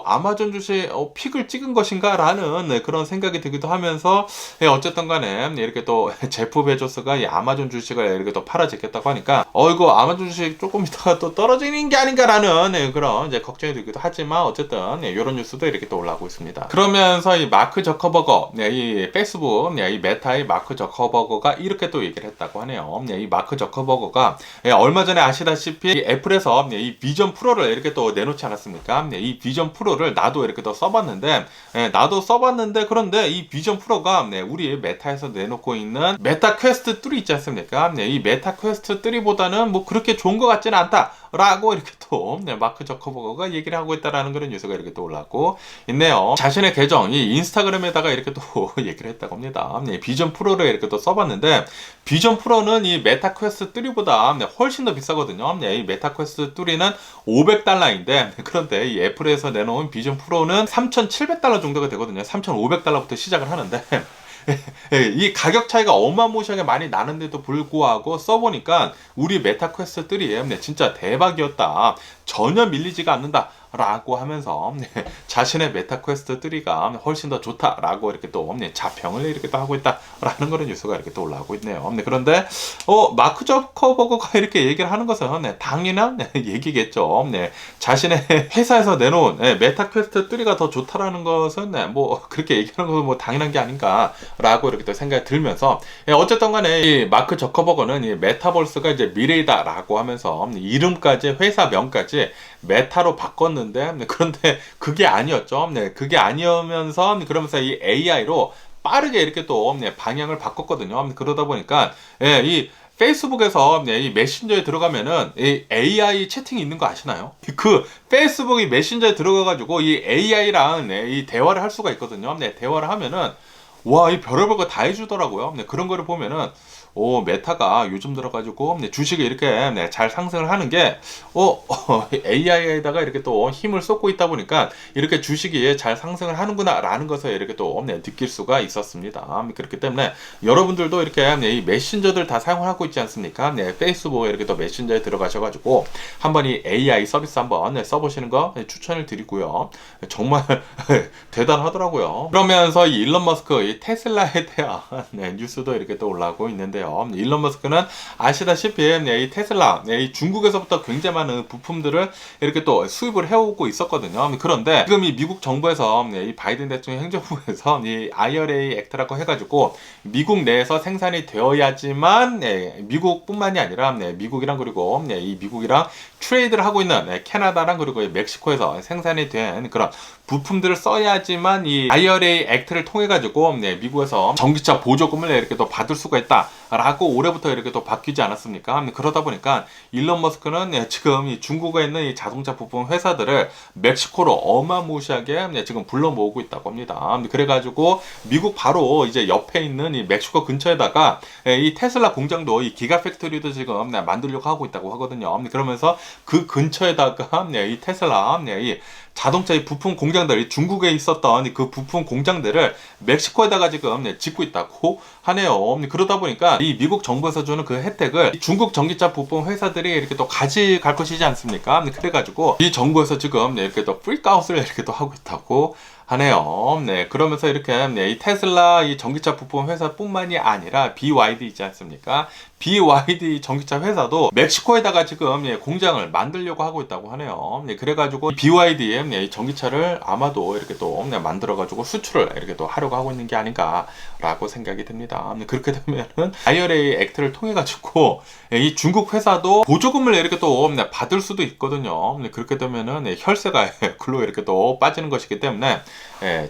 아마존 주식 픽을 찍은 것인가 라는 그런 생각이 들기도 하면서 어쨌든 간에 이렇게 또 제프 베조스가 이 아마존 주식을 이렇게 또 팔아제꼈다고 하니까 이거 아마존 주식 조금 있다가 또 떨어지는 게 아닌가라는 그런 이제 걱정이 들기도 하지만 어쨌든 이런 뉴스도 이렇게 또 올라오고 있습니다. 그러면서 이 마크 저커버거 이 페이스북 이 메타의 마크 저커버거가 이렇게 또 얘기를 했다고 하네요. 이 마크 저커버거가 얼마 전에 아시다시피 애플에서 이 비전 프로를 이렇게 또 내놓지 않았습니까? 이 비전 프로를 나도 이렇게 또 써봤는데 그런데 이 비전 프로가 우리 메타에서 내놓고 있는 메타 퀘스트 3 있지 않습니까? 이 메타 퀘스트 3보다는 뭐 그렇게 좋은 것 같지는 않다 라고 이렇게 또 마크 저커버거가 얘기를 하고 있다라는 그런 뉴스가 이렇게 또 올라오고 있네요. 자신의 계정 이 인스타그램에다가 이렇게 또 얘기를 했다고 합니다. 비전 프로를 이렇게 또 써봤는데 비전 프로는 이 메타 퀘스트 3보다 훨씬 더 비싸거든요. 이 메타 퀘스트 3는 $500인데 그런데 이 애플에서 내놓은 비전 프로는 $3,700 정도가 되거든요. $3,500부터 시작을 하는데 이 가격 차이가 어마무시하게 많이 나는데도 불구하고 써보니까 우리 메타 퀘스트 3에 진짜 대박이었다. 전혀 밀리지가 않는다. 라고 하면서 자신의 메타 퀘스트 3가 훨씬 더 좋다라고 이렇게 또 자평을 이렇게 또 하고 있다라는 그런 뉴스가 이렇게 또 올라오고 있네요. 그런데 마크 저커버거가 이렇게 얘기를 하는 것은 당연한 얘기겠죠. 자신의 회사에서 내놓은 메타 퀘스트 3가 더 좋다라는 것은 뭐 그렇게 얘기하는 것은 뭐 당연한 게 아닌가라고 이렇게 또 생각이 들면서 어쨌든 간에 이 마크 저커버거는 이 메타버스가 이제 미래이다라고 하면서 이름까지 회사명까지 메타로 바꿨는데 그런데 그게 아니었죠. 그게 아니면서 그러면서 이 AI로 빠르게 이렇게 또 방향을 바꿨거든요. 그러다 보니까 이 페이스북에서 이 메신저에 들어가면은 이 AI 채팅이 있는 거 아시나요? 그 페이스북이 메신저에 들어가가지고 이 AI랑 이 대화를 할 수가 있거든요. 대화를 하면은 와, 이 별의별 거 다 해주더라고요. 그런 거를 보면은 메타가 요즘 들어가지고 주식이 이렇게 잘 상승을 하는 게 AI에다가 이렇게 또 힘을 쏟고 있다 보니까 이렇게 주식이 잘 상승을 하는구나 라는 것을 이렇게 또 느낄 수가 있었습니다. 그렇기 때문에 여러분들도 이렇게 이 메신저들 다 사용하고 있지 않습니까? 페이스북에 이렇게 또 메신저에 들어가셔가지고 한번 이 AI 서비스 한번 써보시는 거 추천을 드리고요. 정말 대단하더라고요. 그러면서 이 일론 머스크 이 테슬라에 대한 뉴스도 이렇게 또 올라오고 있는데 일론 머스크는 아시다시피 이 테슬라 이 중국에서부터 굉장히 많은 부품들을 이렇게 또 수입을 해오고 있었거든요. 그런데 지금 이 미국 정부에서 이 바이든 대통령 행정부에서 이 IRA 액트라고 해가지고 미국 내에서 생산이 되어야지만 미국뿐만이 아니라 미국이랑 그리고 이 미국이랑 트레이드를 하고 있는 캐나다랑 그리고 멕시코에서 생산이 된 그런 부품들을 써야지만 이 IRA 액트를 통해 가지고 미국에서 전기차 보조금을 이렇게 또 받을 수가 있다라고 올해부터 이렇게 또 바뀌지 않았습니까? 그러다 보니까 일론 머스크는 지금 이 중국에 있는 이 자동차 부품 회사들을 멕시코로 어마무시하게 지금 불러 모으고 있다고 합니다. 그래가지고 미국 바로 이제 옆에 있는 이 멕시코 근처에다가 이 테슬라 공장도 이 기가 팩토리도 지금 만들려고 하고 있다고 하거든요. 그러면서 그 근처에다가 이 테슬라 이 자동차의 부품 공장들이 중국에 있었던 그 부품 공장들을 멕시코에다가 지금 짓고 있다고 하네요. 그러다 보니까 이 미국 정부에서 주는 그 혜택을 중국 전기차 부품 회사들이 이렇게 또 가져갈 것이지 않습니까? 그래가지고 이 정부에서 지금 이렇게 또 프리카웃을 이렇게 또 하고 있다고 하네요. 네, 그러면서 이렇게 이 테슬라 이 전기차 부품 회사뿐만이 아니라 BYD 있지 않습니까? BYD 전기차 회사도 멕시코에다가 지금 공장을 만들려고 하고 있다고 하네요. 그래가지고 BYD의 전기차를 아마도 이렇게 또 만들어가지고 수출을 이렇게 또 하려고 하고 있는 게 아닌가라고 생각이 듭니다. 그렇게 되면은 IRA 액트를 통해 가지고 이 중국 회사도 보조금을 이렇게 또 받을 수도 있거든요. 그렇게 되면은 혈세가 글로 이렇게 또 빠지는 것이기 때문에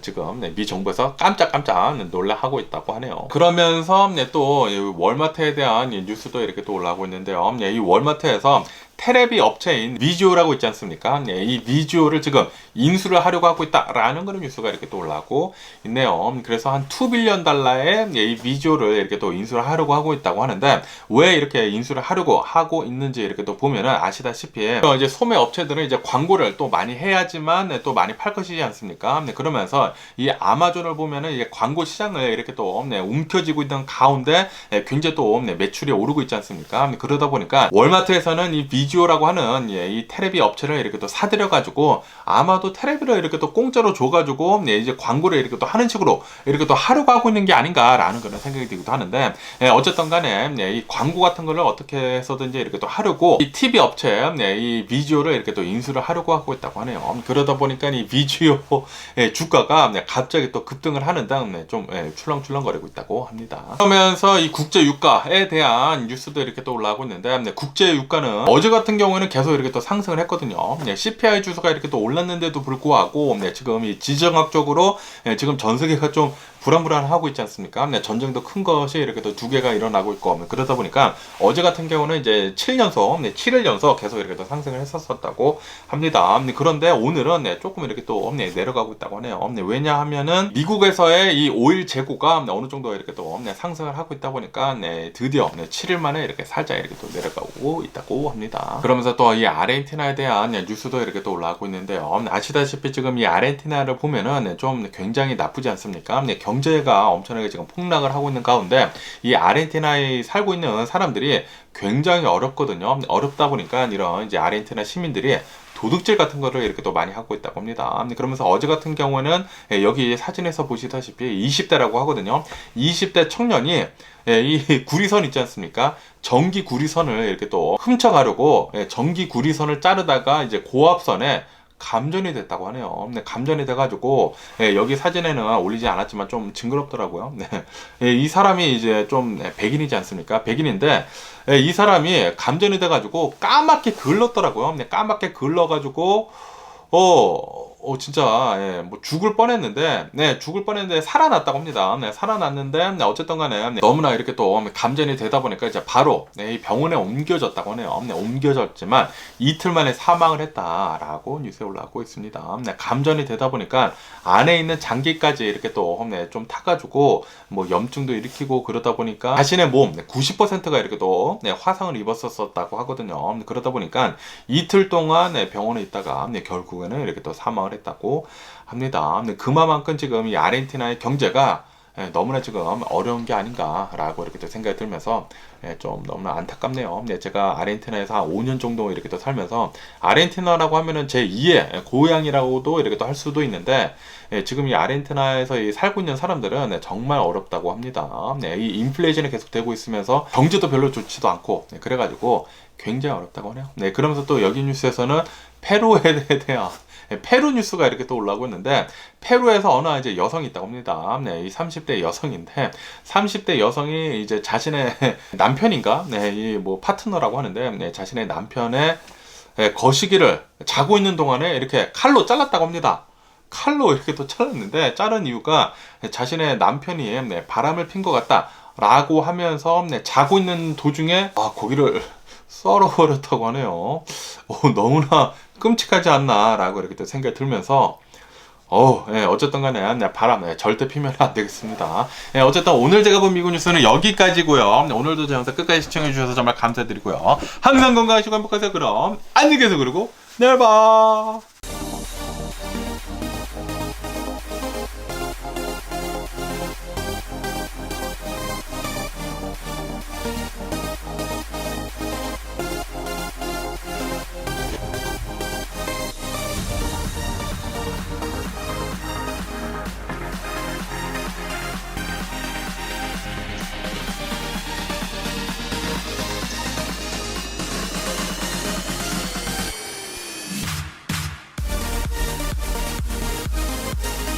지금 미 정부에서 깜짝깜짝 놀라하고 있다고 하네요. 그러면서 또 월마트에 대한 뉴스도 이렇게 또 올라오고 있는데요. 이 월마트에서 테레비 업체인 미주오라고 있지 않습니까? 이 미주오를 지금 인수를 하려고 하고 있다라는 그런 뉴스가 이렇게 또 올라오고 있네요. 그래서 한 2빌리언 달러의 이 미주오를 이렇게 또 인수를 하려고 하고 있다고 하는데 왜 이렇게 인수를 하려고 하고 있는지 이렇게 또 보면은 아시다시피 이제 소매 업체들은 이제 광고를 또 많이 해야지만 또 많이 팔 것이지 않습니까? 그러면서 이 아마존을 보면은 이게 광고 시장을 이렇게 또 움켜쥐고 있는 가운데 굉장히 또 매출이 오르고 있지 않습니까? 그러다 보니까 월마트에서는 이 미주오라고 하는 이 테레비 업체를 이렇게 또 사들여 가지고 아마도 테레비를 이렇게 또 공짜로 줘가지고 이제 광고를 이렇게 또 하는 식으로 이렇게 또 하려고 하고 있는 게 아닌가라는 그런 생각이 들기도 하는데 어쨌든 간에 이 광고 같은 거를 어떻게 해서든지 이렇게 또 하려고 이 TV 업체 이 미주오를 이렇게 또 인수를 하려고 하고 있다고 하네요. 그러다 보니까 이 미주오 주가가 갑자기 또 급등을 하는데 좀 출렁출렁거리고 있다고 합니다. 그러면서 이 국제 유가에 대한 뉴스도 이렇게 또 올라오고 있는데 국제 유가는 어제 같은 경우에는 계속 이렇게 또 상승을 했거든요. CPI 주소가 이렇게 또 올랐는데도 불구하고 지금 이 지정학적으로 지금 전 세계가 좀 불안불안하고 있지 않습니까? 전쟁도 큰 것이 이렇게 또 두 개가 일어나고 있고 그러다 보니까 어제 같은 경우는 이제 7일 연속 계속 이렇게 또 상승을 했었다고 합니다. 그런데 오늘은 조금 이렇게 또 내려가고 있다고 하네요. 왜냐하면은 미국에서의 이 오일 재고가 어느 정도 이렇게 또 상승을 하고 있다 보니까 드디어 7일 만에 이렇게 살짝 이렇게 또 내려가고 있다고 합니다. 그러면서 또 이 아르헨티나에 대한 뉴스도 이렇게 또 올라오고 있는데요. 아시다시피 지금 이 아르헨티나를 보면은 좀 굉장히 나쁘지 않습니까? 경제가 엄청나게 지금 폭락을 하고 있는 가운데 이 아르헨티나에 살고 있는 사람들이 굉장히 어렵거든요. 어렵다 보니까 이런 이제 아르헨티나 시민들이 도둑질 같은 거를 이렇게 또 많이 하고 있다고 합니다. 그러면서 어제 같은 경우는 여기 사진에서 보시다시피 20대라고 하거든요. 20대 청년이 이 구리선 있지 않습니까? 전기 구리선을 이렇게 또 훔쳐가려고 전기 구리선을 자르다가 이제 고압선에 감전이 됐다고 하네요. 감전이 돼가지고 여기 사진에는 올리지 않았지만 좀 징그럽더라고요. 이 사람이 이제 좀 백인이지 않습니까? 백인인데 이 사람이 감전이 돼가지고 까맣게 글렀더라고요. 까맣게 글러가지고 진짜, 뭐, 죽을 뻔했는데, 살아났다고 합니다. 살아났는데, 어쨌든 간에, 너무나 이렇게 또, 감전이 되다 보니까, 이제 바로, 이 병원에 옮겨졌다고 하네요. 옮겨졌지만, 이틀 만에 사망을 했다라고 뉴스에 올라오고 있습니다. 감전이 되다 보니까, 안에 있는 장기까지 이렇게 또, 좀 타가지고, 뭐, 염증도 일으키고, 그러다 보니까, 자신의 몸, 90%가 이렇게 또, 화상을 입었었다고 하거든요. 그러다 보니까, 이틀 동안 병원에 있다가, 결국에는 이렇게 또 사망을 했다고 합니다. 그만큼 지금 이 아르헨티나의 경제가 너무나 지금 어려운 게 아닌가라고 이렇게 또 생각이 들면서 좀 너무나 안타깝네요. 제가 아르헨티나에서 한 5년 정도 이렇게 또 살면서 아르헨티나라고 하면은 제 2의 고향이라고도 이렇게 또 할 수도 있는데 지금 이 아르헨티나에서 살고 있는 사람들은 정말 어렵다고 합니다. 이 인플레이션이 계속되고 있으면서 경제도 별로 좋지도 않고 그래가지고 굉장히 어렵다고 하네요. 그러면서 또 여기 뉴스에서는 페루에 대한 페루 뉴스가 이렇게 또 올라오고 있는데 페루에서 어느 이제 여성이 있다고 합니다. 이 30대 여성인데 30대 여성이 이제 자신의 남편인가? 이 뭐 파트너라고 하는데 자신의 남편의 거시기를 자고 있는 동안에 이렇게 칼로 잘랐다고 합니다. 칼로 이렇게 또 잘랐는데 자른 이유가 자신의 남편이 바람을 핀 것 같다 라고 하면서 자고 있는 도중에 고기를 썰어버렸다고 하네요. 너무나 끔찍하지 않나 라고 이렇게 또 생각이 들면서 어쨌든 간에 바람 절대 피면 안 되겠습니다. 어쨌든 오늘 제가 본 미국 뉴스는 여기까지고요. 오늘도 제 영상 끝까지 시청해 주셔서 정말 감사드리고요. 항상 건강하시고 행복하세요. 그럼 안녕히 계세요. 그리고 내일 봐.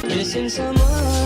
Missing someone